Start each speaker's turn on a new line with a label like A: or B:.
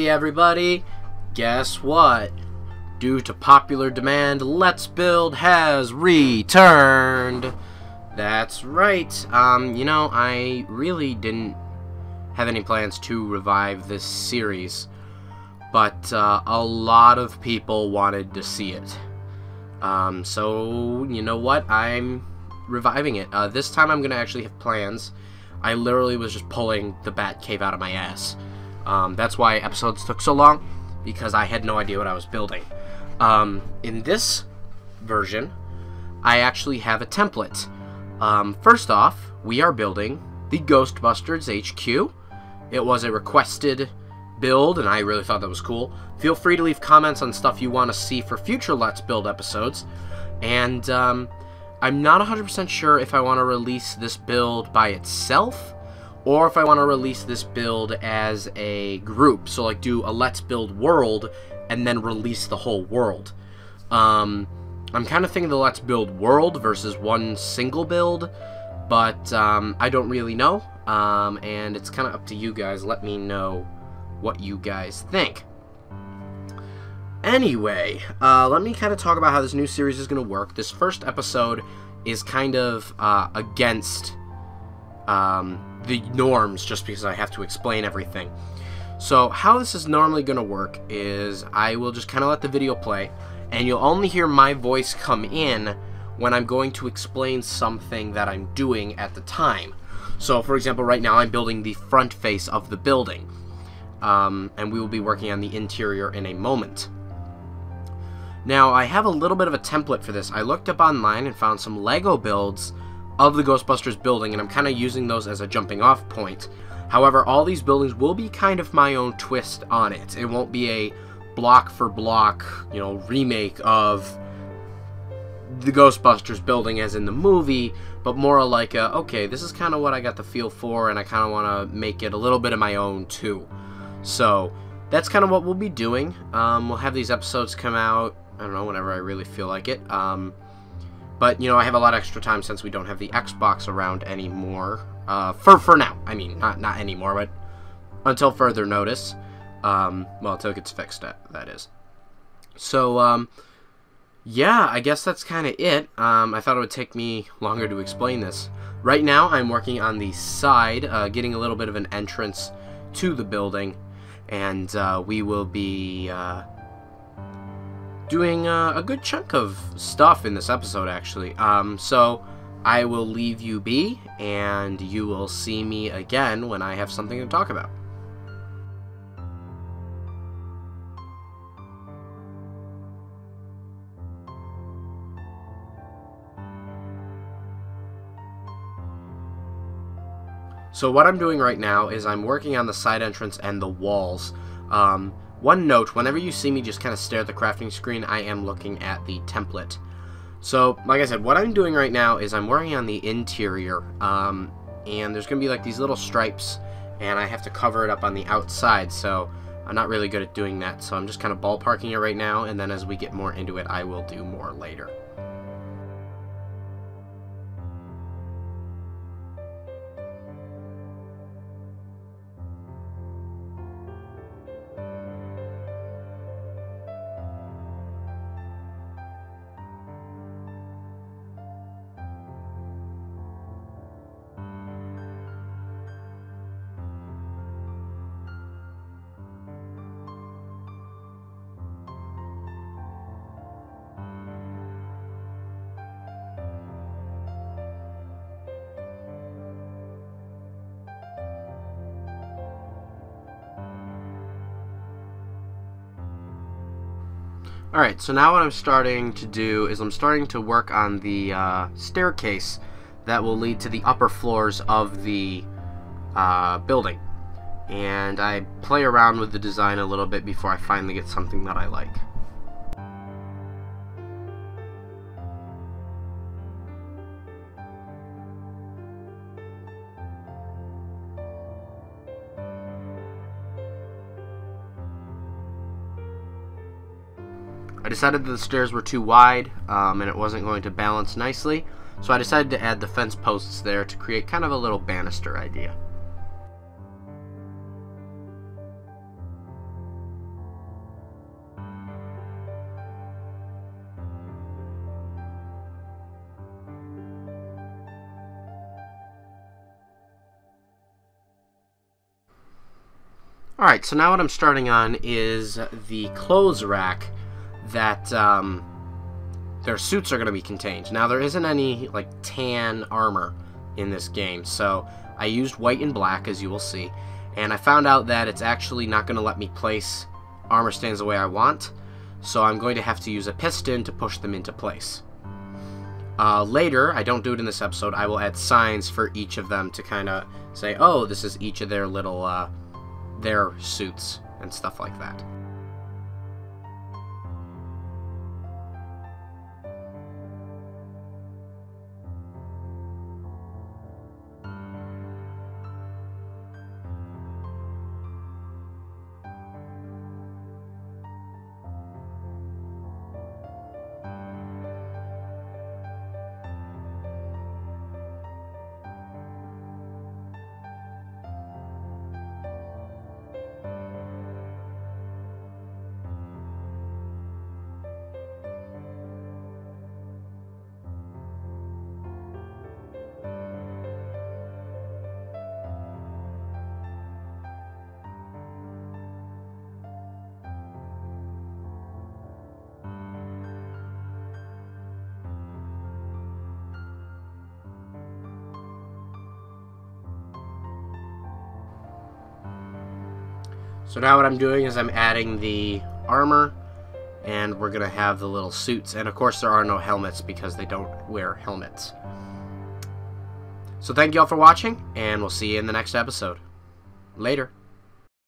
A: Hey everybody, guess what? Due to popular demand, Let's Build has returned. That's right. I really didn't have any plans to revive this series, but a lot of people wanted to see it. So you know what? I'm reviving it. This time I'm gonna actually have plans. I literally was just pulling the bat cave out of my ass. That's why episodes took so long, because I had no idea what I was building. In this version, I actually have a template. First off, we are building the Ghostbusters HQ. It was a requested build, and I really thought that was cool. Feel free to leave comments on stuff you want to see for future Let's Build episodes. And I'm not 100% sure if I want to release this build by itself, or if I want to release this build as a group. So like do a Let's Build world and then release the whole world. I'm kind of thinking the Let's Build world versus one single build, but I don't really know. And it's kind of up to you guys. Let me know what you guys think. Anyway, let me kind of talk about how this new series is going to work. This first episode is kind of against the norms, just because I have to explain everything. So how this is normally going to work is I will just kind of let the video play, and you'll only hear my voice come in when I'm going to explain something that I'm doing at the time. So for example, right now I'm building the front face of the building, and we will be working on the interior in a moment. Now I have a little bit of a template for this. I looked up online and found some Lego builds of the Ghostbusters building, and I'm kind of using those as a jumping off point. However, all these buildings will be kind of my own twist on it. It won't be a block for block, remake of the Ghostbusters building as in the movie, but more like a, okay, this is kind of what I got the feel for, and I kind of want to make it a little bit of my own too. So that's kind of what we'll be doing. We'll have these episodes come out, I don't know, whenever I really feel like it. But, I have a lot of extra time since we don't have the Xbox around anymore. For now. I mean, not anymore, but until further notice. Well, until it gets fixed, that is. So, yeah, I guess that's kind of it. I thought it would take me longer to explain this. Right now, I'm working on the side, getting a little bit of an entrance to the building. And we will be doing a good chunk of stuff in this episode, actually. So I will leave you be, and you will see me again when I have something to talk about. So what I'm doing right now is I'm working on the side entrance and the walls. One note, whenever you see me just kind of stare at the crafting screen, I am looking at the template. So, like I said, what I'm doing right now is I'm working on the interior, and there's going to be like these little stripes, and I have to cover it up on the outside, so I'm not really good at doing that, so I'm just kind of ballparking it right now, and then as we get more into it, I will do more later. Alright, so now what I'm starting to do is I'm starting to work on the staircase that will lead to the upper floors of the building. And I play around with the design a little bit before I finally get something that I like. I decided that the stairs were too wide, and it wasn't going to balance nicely, so I decided to add the fence posts there to create kind of a little banister idea. Alright, so now what I'm starting on is the clothes rack that their suits are going to be contained. Now, there isn't any, like, tan armor in this game, so I used white and black, as you will see, and I found out that it's actually not going to let me place armor stands the way I want, so I'm going to have to use a piston to push them into place. Later, I don't do it in this episode, I will add signs for each of them to kind of say, oh, this is each of their little, their suits and stuff like that. So now what I'm doing is I'm adding the armor, and we're going to have the little suits. And of course there are no helmets because they don't wear helmets. So thank you all for watching, and we'll see you in the next episode. Later.